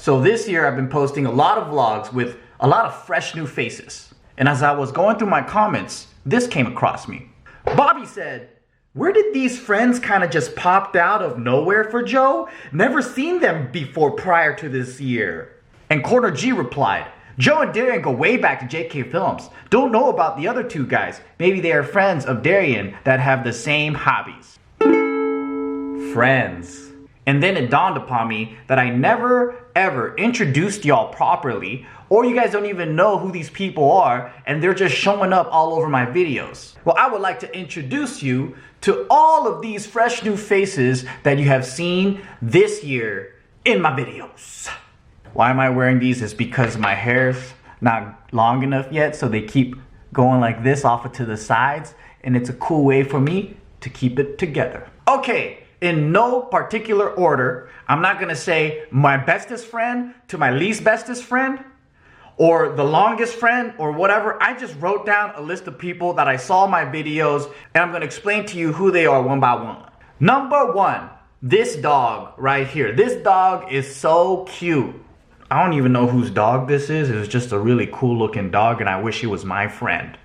So this year I've been posting a lot of vlogs with a lot of fresh new faces. And as I was going through my comments, this came across me. Bobby said, "Where did these friends kind of just popped out of nowhere for Joe? Never seen them before prior to this year." And Corner G replied, "Joe and Darian go way back to JK Films. Don't know about the other two guys. Maybe they are friends of Darian that have the same hobbies." Friends. And then it dawned upon me that I never ever introduced y'all properly, or you guys don't even know who these people are and they're just showing up all over my videos. Well, I would like to introduce you to all of these fresh new faces that you have seen this year in my videos. Why am I wearing these? It's because my hair's not long enough yet, so they keep going like this off to the sides, and it's a cool way for me to keep it together. Okay, in no particular order, I'm not gonna say my bestest friend to my least bestest friend, or the longest friend, or whatever. I just wrote down a list of people that I saw in my videos, and I'm gonna explain to you who they are one by one. Number one, this dog right here. This dog is so cute. I don't even know whose dog this is. It was just a really cool looking dog, and I wish he was my friend.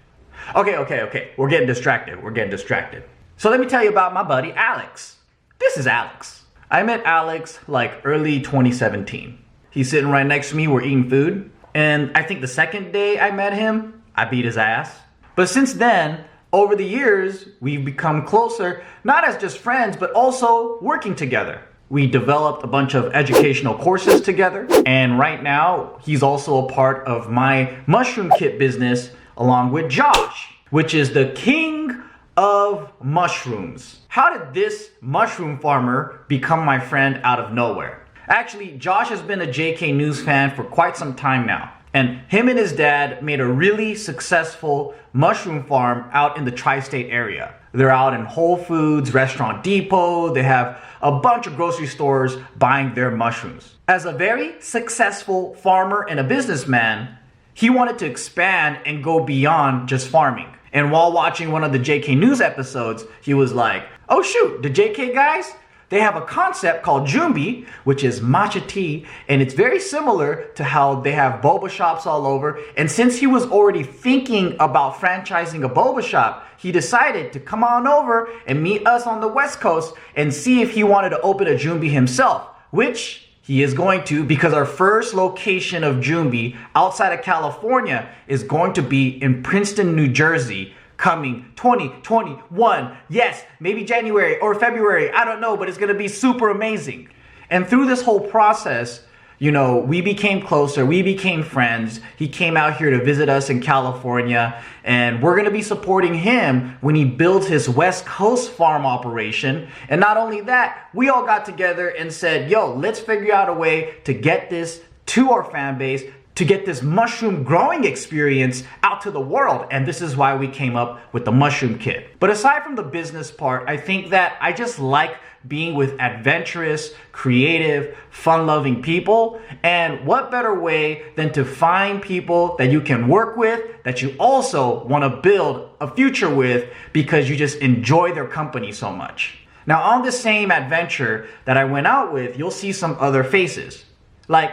Okay. We're getting distracted. So let me tell you about my buddy Alex. This is Alex. I met Alex like early 2017. He's sitting right next to me, we're eating food. And I think the second day I met him, I beat his ass. But since then, over the years, we've become closer, not as just friends, but also working together. We developed a bunch of educational courses together. And right now, he's also a part of my mushroom kit business along with Josh, which is the king of mushrooms. How did this mushroom farmer become my friend out of nowhere? Actually, Josh has been a JK News fan for quite some time now. And him and his dad made a really successful mushroom farm out in the tri-state area. They're out in Whole Foods, Restaurant Depot. They have a bunch of grocery stores buying their mushrooms. As a very successful farmer and a businessman, he wanted to expand and go beyond just farming. And while watching one of the JK News episodes, he was like, "Oh shoot, the JK guys, they have a concept called Jumbi, which is matcha tea, and it's very similar to how they have boba shops all over." And since he was already thinking about franchising a boba shop, he decided to come on over and meet us on the West Coast and see if he wanted to open a Jumbi himself, which he is going to, because our first location of Jumbi outside of California is going to be in Princeton, New Jersey, coming 2021. Yes, maybe January or February, I don't know, but it's gonna be super amazing. And through this whole process, you know, we became closer, we became friends. He came out here to visit us in California, and we're gonna be supporting him when he builds his West Coast farm operation. And not only that, we all got together and said, "Yo, let's figure out a way to get this to our fan base, to get this mushroom growing experience out to the world." And this is why we came up with the mushroom kit. But aside from the business part, I think that I just like being with adventurous, creative, fun-loving people. And what better way than to find people that you can work with, that you also want to build a future with because you just enjoy their company so much. Now, on the same adventure that I went out with, you'll see some other faces. Like,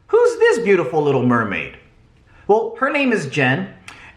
who's this beautiful little mermaid? Well, her name is Jen,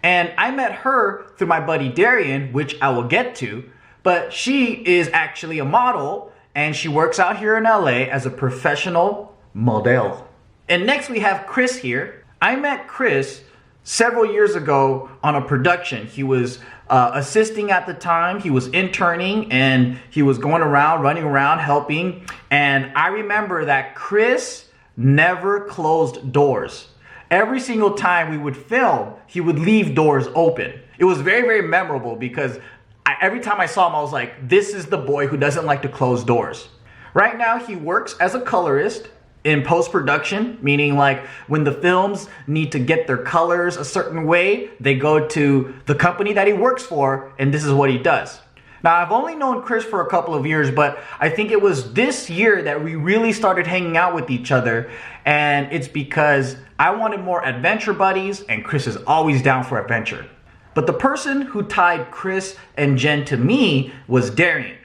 and I met her through my buddy Darian, which I will get to, but she is actually a model, and she works out here in LA as a professional model. And next we have Chris here. I met Chris several years ago on a production. He was assisting at the time, he was interning, and he was going around, running around, helping. And I remember that Chris never closed doors. Every single time we would film, he would leave doors open. It was very, very memorable because every time I saw him, I was like, this is the boy who doesn't like to close doors. Right now, he works as a colorist in post-production, meaning like when the films need to get their colors a certain way, they go to the company that he works for, and this is what he does. Now, I've only known Chris for a couple of years, but I think it was this year that we really started hanging out with each other, and it's because I wanted more adventure buddies, and Chris is always down for adventure. But the person who tied Chris and Jen to me was Darian.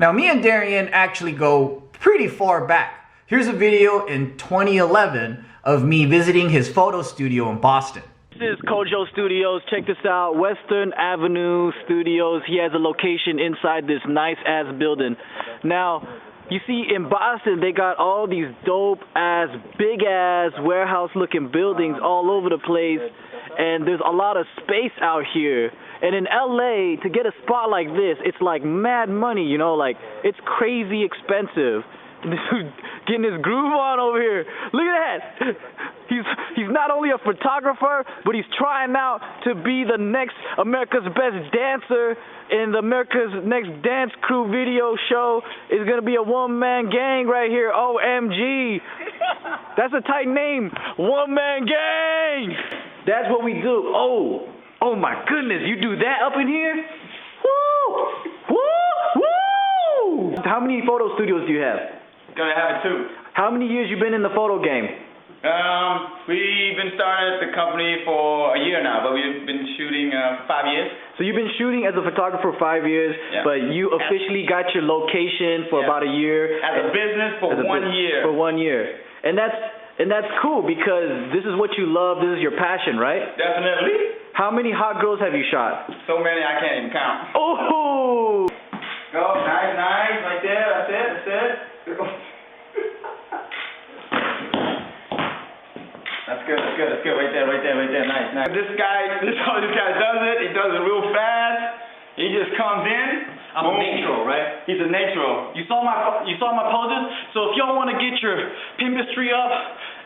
Now, me and Darian actually go pretty far back. Here's a video in 2011 of me visiting his photo studio in Boston. This is Kojo Studios. Check this out. Western Avenue Studios. He has a location inside this nice ass building. Now, you see in Boston, they got all these dope ass, big ass warehouse looking buildings all over the place. And there's a lot of space out here. And in LA, to get a spot like this, it's like mad money, you know, like it's crazy expensive. Getting his groove on over here. Look at that. He's not only a photographer, but he's trying out to be the next America's Best Dancer in the America's Next Dance Crew video show. It's gonna be a one-man gang right here. OMG. That's a tight name. One-man gang. That's what we do. Oh my goodness, you do that up in here? Woo! Woo! Woo! How many photo studios do you have? Gonna have it too. How many years you been in the photo game? We've been started the company for a year now, but we've been shooting 5 years. So you've been shooting as a photographer for 5 years, yeah. But you officially got your location for about a year. As a business for 1 year. For 1 year. And that's cool because this is what you love, this is your passion, right? Definitely. How many hot girls have you shot? So many I can't even count. Oh! Go, nice, right there, that's it. That's good, right there, nice. This guy does it, he does it real fast, he just comes in. I'm a natural, right? He's a natural. You saw my poses, so if y'all want to get your pimpistry up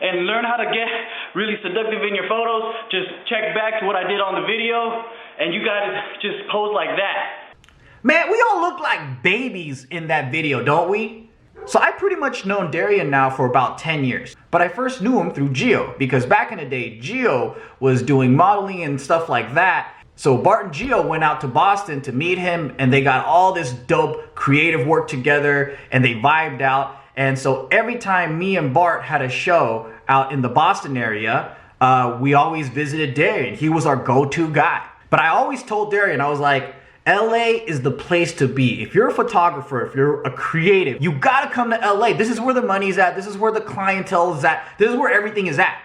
and learn how to get really seductive in your photos, just check back to what I did on the video, and you gotta just pose like that. Man, we all look like babies in that video, don't we? So I pretty much known Darian now for about 10 years. But I first knew him through Gio, because back in the day, Gio was doing modeling and stuff like that. So Bart and Gio went out to Boston to meet him, and they got all this dope creative work together, and they vibed out. And so every time me and Bart had a show out in the Boston area, we always visited Darian. He was our go-to guy. But I always told Darian, I was like, LA is the place to be. If you're a photographer, if you're a creative, you gotta come to LA. This is where the money's at. This is where the clientele is at. This is where everything is at.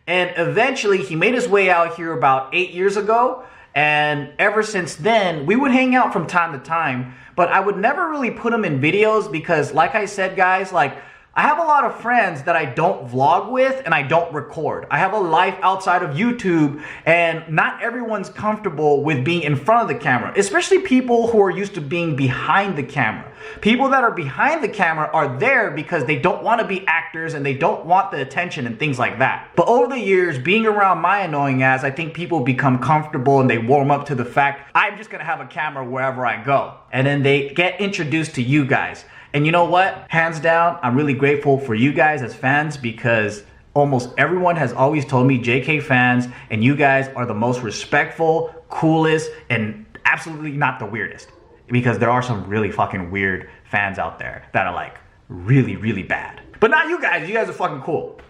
And eventually he made his way out here about 8 years ago. And ever since then, we would hang out from time to time, but I would never really put him in videos because like I said, guys, like I have a lot of friends that I don't vlog with and I don't record. I have a life outside of YouTube and not everyone's comfortable with being in front of the camera, especially people who are used to being behind the camera. People that are behind the camera are there because they don't want to be actors and they don't want the attention and things like that. But over the years, being around my annoying ass, I think people become comfortable and they warm up to the fact, I'm just gonna have a camera wherever I go. And then they get introduced to you guys. And you know what? Hands down, I'm really grateful for you guys as fans because almost everyone has always told me JK fans and you guys are the most respectful, coolest, and absolutely not the weirdest. Because there are some really fucking weird fans out there that are like really, really bad. But not you guys are fucking cool.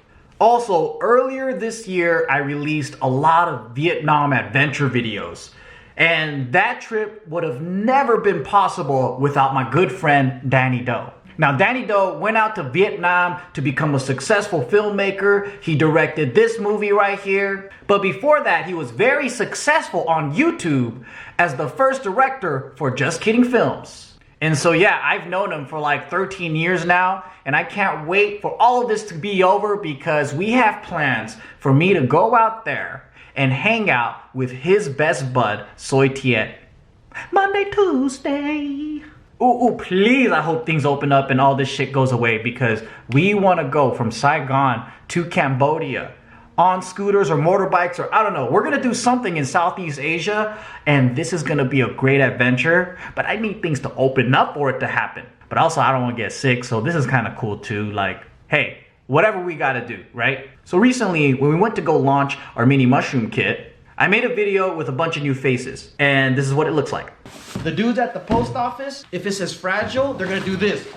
Also, earlier this year, I released a lot of Vietnam adventure videos. And that trip would have never been possible without my good friend, Danny Doe. Now, Danny Doe went out to Vietnam to become a successful filmmaker. He directed this movie right here. But before that, he was very successful on YouTube as the first director for Just Kidding Films. And so, yeah, I've known him for like 13 years now, and I can't wait for all of this to be over because we have plans for me to go out there and hang out with his best bud, Soy Tiet. Monday, Tuesday. Ooh, please, I hope things open up and all this shit goes away because we want to go from Saigon to Cambodia on scooters or motorbikes or I don't know. We're going to do something in Southeast Asia and this is going to be a great adventure, but I need things to open up for it to happen. But also, I don't want to get sick, so this is kind of cool too. Like, hey, whatever we gotta do, right? So recently, when we went to go launch our mini mushroom kit, I made a video with a bunch of new faces, and this is what it looks like. The dudes at the post office, if it says fragile, they're gonna do this.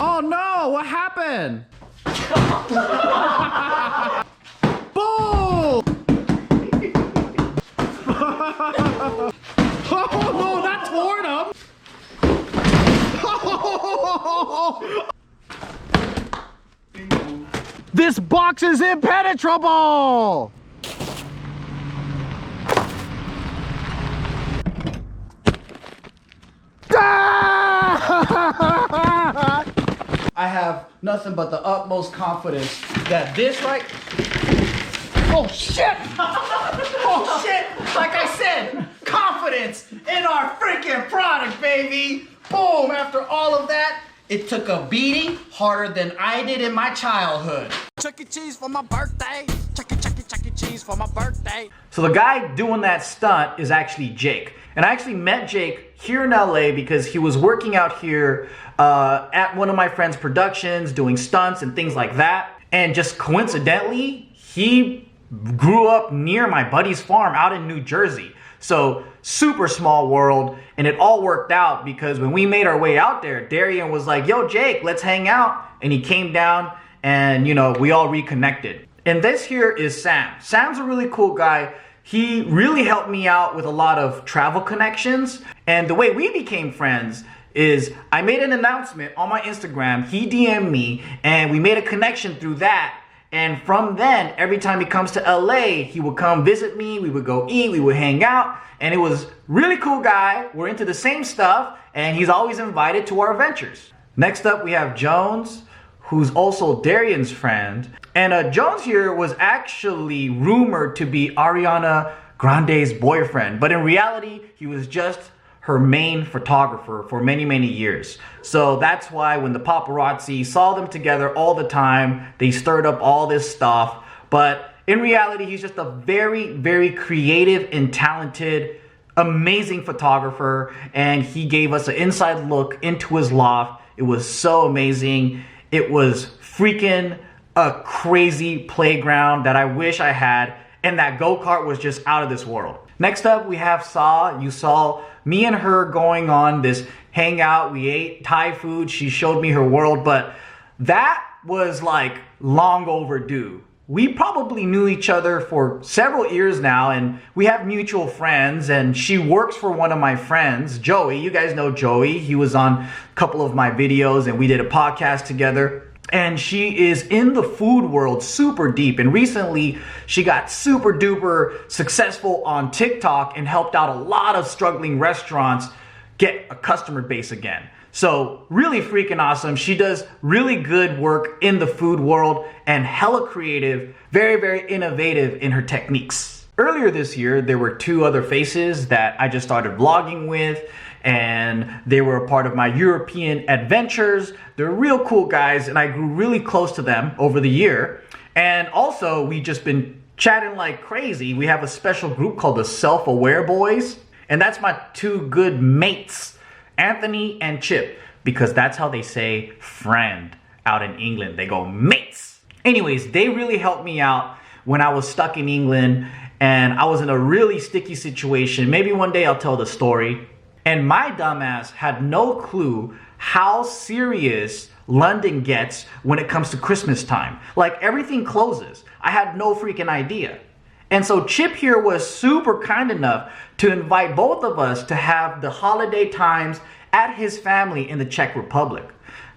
Oh no, what happened? Boom! Oh no, that tore him! This box is impenetrable! I have nothing but the utmost confidence that this right... Oh shit! Oh shit! Like I said, confidence in our freaking product, baby! Boom! After all of that, it took a beating harder than I did in my childhood. Chuck E. Cheese for my birthday. Chuck E. Cheese for my birthday. So the guy doing that stunt is actually Jake. And I actually met Jake here in LA because he was working out here at one of my friend's productions, doing stunts and things like that. And just coincidentally, he grew up near my buddy's farm out in New Jersey. So super small world, and it all worked out because when we made our way out there, Darian was like, yo, Jake, let's hang out. And he came down and, you know, we all reconnected. And this here is Sam. Sam's a really cool guy. He really helped me out with a lot of travel connections. And the way we became friends is I made an announcement on my Instagram. He DM'd me and we made a connection through that. And from then, every time he comes to LA, he would come visit me, we would go eat, we would hang out, and it was really cool guy. We're into the same stuff, and he's always invited to our adventures. Next up, we have Jones, who's also Darian's friend. And Jones here was actually rumored to be Ariana Grande's boyfriend, but in reality, he was just her main photographer for many, many years. So that's why when the paparazzi saw them together all the time, they stirred up all this stuff. But in reality, he's just a very, very creative and talented, amazing photographer. And he gave us an inside look into his loft. It was so amazing. It was freaking a crazy playground that I wish I had. And that go-kart was just out of this world. Next up, we have Saw. You saw me and her going on this hangout. We ate Thai food. She showed me her world, but that was like long overdue. We probably knew each other for several years now, and we have mutual friends, and she works for one of my friends, Joey. You guys know Joey. He was on a couple of my videos, and we did a podcast together. And she is in the food world super deep. And recently she got super duper successful on TikTok and helped out a lot of struggling restaurants get a customer base again. So really freaking awesome. She does really good work in the food world and hella creative, very, very innovative in her techniques. Earlier this year, there were two other faces that I just started vlogging with, and they were a part of my European adventures. They're real cool guys, and I grew really close to them over the year. And also, we just been chatting like crazy. We have a special group called the Self-Aware Boys, and that's my two good mates, Anthony and Chip, because that's how they say friend out in England. They go mates. Anyways, they really helped me out when I was stuck in England, and I was in a really sticky situation. Maybe one day I'll tell the story. And my dumbass had no clue how serious London gets when it comes to Christmas time. Like everything closes. I had no freaking idea. And so Chip here was super kind enough to invite both of us to have the holiday times at his family in the Czech Republic.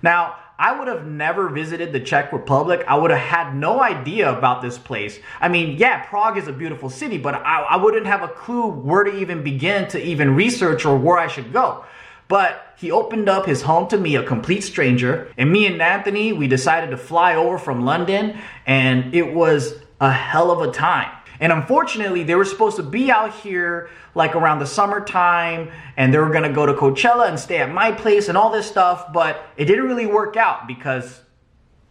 Now, I would have never visited the Czech Republic. I would have had no idea about this place. I mean, yeah, Prague is a beautiful city, but I wouldn't have a clue where to even begin to even research or where I should go. But he opened up his home to me, a complete stranger, and me and Anthony, we decided to fly over from London, and it was a hell of a time. And unfortunately, they were supposed to be out here like around the summertime, and they were gonna go to Coachella and stay at my place and all this stuff, but it didn't really work out because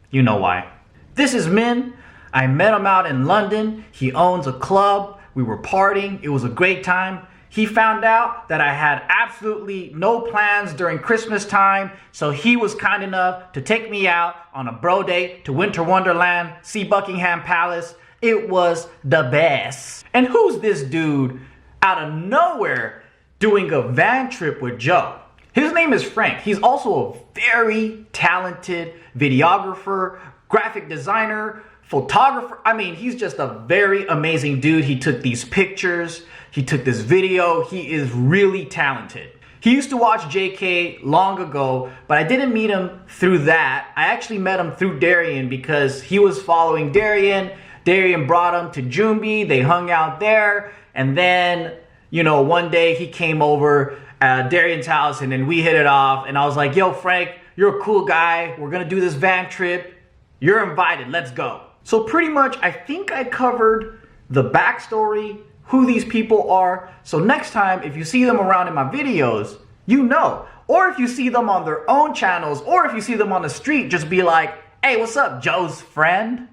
you know why. This is Min. I met him out in London. He owns a club. We were partying. It was a great time. He found out that I had absolutely no plans during Christmas time, so he was kind enough to take me out on a bro date to Winter Wonderland, see Buckingham Palace. It was the best. And who's this dude out of nowhere doing a van trip with Joe? His name is Frank. He's also a very talented videographer, graphic designer, photographer. I mean, he's just a very amazing dude. He took these pictures. He took this video. He is really talented. He used to watch JK long ago, but I didn't meet him through that. I actually met him through Darian because he was following Darian. Darian brought him to Jumbi. They hung out there. And then, you know, one day he came over at Darian's house and then we hit it off. And I was like, yo, Frank, you're a cool guy. We're going to do this van trip. You're invited. Let's go. So pretty much, I think I covered the backstory, who these people are. So next time, if you see them around in my videos, you know. Or if you see them on their own channels, or if you see them on the street, just be like, hey, what's up, Joe's friend?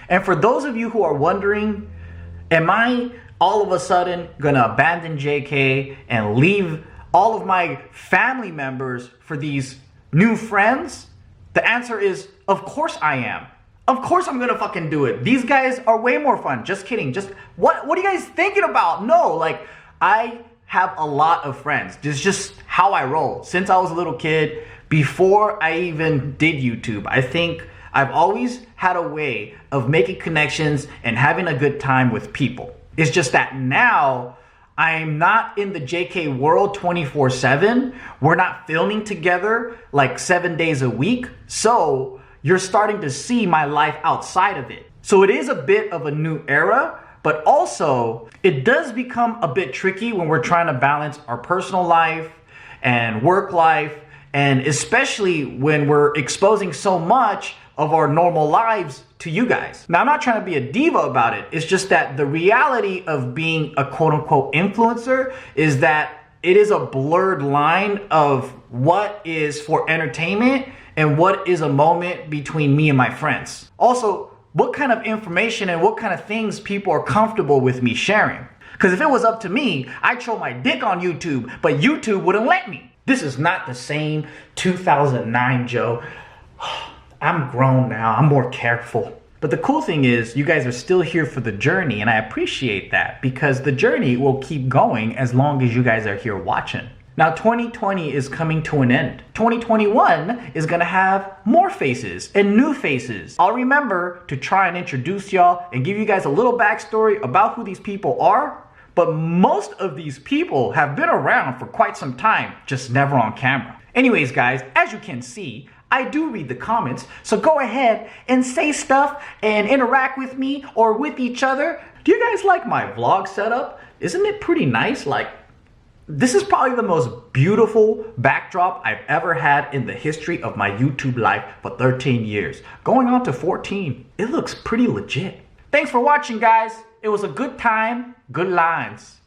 And for those of you who are wondering, am I all of a sudden gonna abandon JK and leave all of my family members for these new friends? The answer is, of course I am. Of course I'm gonna fucking do it. These guys are way more fun. Just kidding. Just what are you guys thinking about? No, like I have a lot of friends. This is just how I roll. Since I was a little kid, before I even did YouTube, I think I've always had a way of making connections and having a good time with people. It's just that now I'm not in the JK world 24/7. We're not filming together like 7 days a week. So you're starting to see my life outside of it. So it is a bit of a new era, but also it does become a bit tricky when we're trying to balance our personal life and work life, and especially when we're exposing so much of our normal lives to you guys. Now, I'm not trying to be a diva about it. It's just that the reality of being a quote unquote influencer is that it is a blurred line of what is for entertainment and what is a moment between me and my friends. Also, what kind of information and what kind of things people are comfortable with me sharing. Because if it was up to me, I'd show my dick on YouTube, but YouTube wouldn't let me. This is not the same 2009 Joe. I'm grown now, I'm more careful. But the cool thing is, you guys are still here for the journey, and I appreciate that because the journey will keep going as long as you guys are here watching. Now, 2020 is coming to an end. 2021 is gonna have more faces and new faces. I'll remember to try and introduce y'all and give you guys a little backstory about who these people are, but most of these people have been around for quite some time, just never on camera. Anyways, guys, as you can see, I do read the comments, so go ahead and say stuff and interact with me or with each other. Do you guys like my vlog setup? Isn't it pretty nice? Like, this is probably the most beautiful backdrop I've ever had in the history of my YouTube life for 13 years. Going on to 14. It looks pretty legit. Thanks for watching, guys. It was a good time, good lines.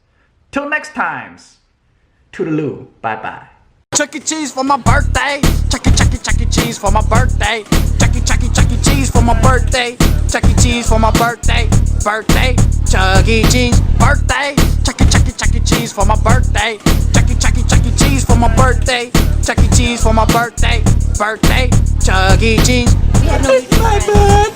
Till next times. Toodaloo. Bye-bye. Chuck E. Cheese for my birthday. Chuck E. Cheese for my birthday. Chuck E. Cheese for my birthday. Chuck E. Cheese for my birthday. Birthday. Chuck E. Cheese birthday. Chuck E. Cheese for my birthday. Chuck E. Cheese for my birthday. Chuck E. Cheese for my birthday. Birthday. Chuck E. Cheese. It's my birthday.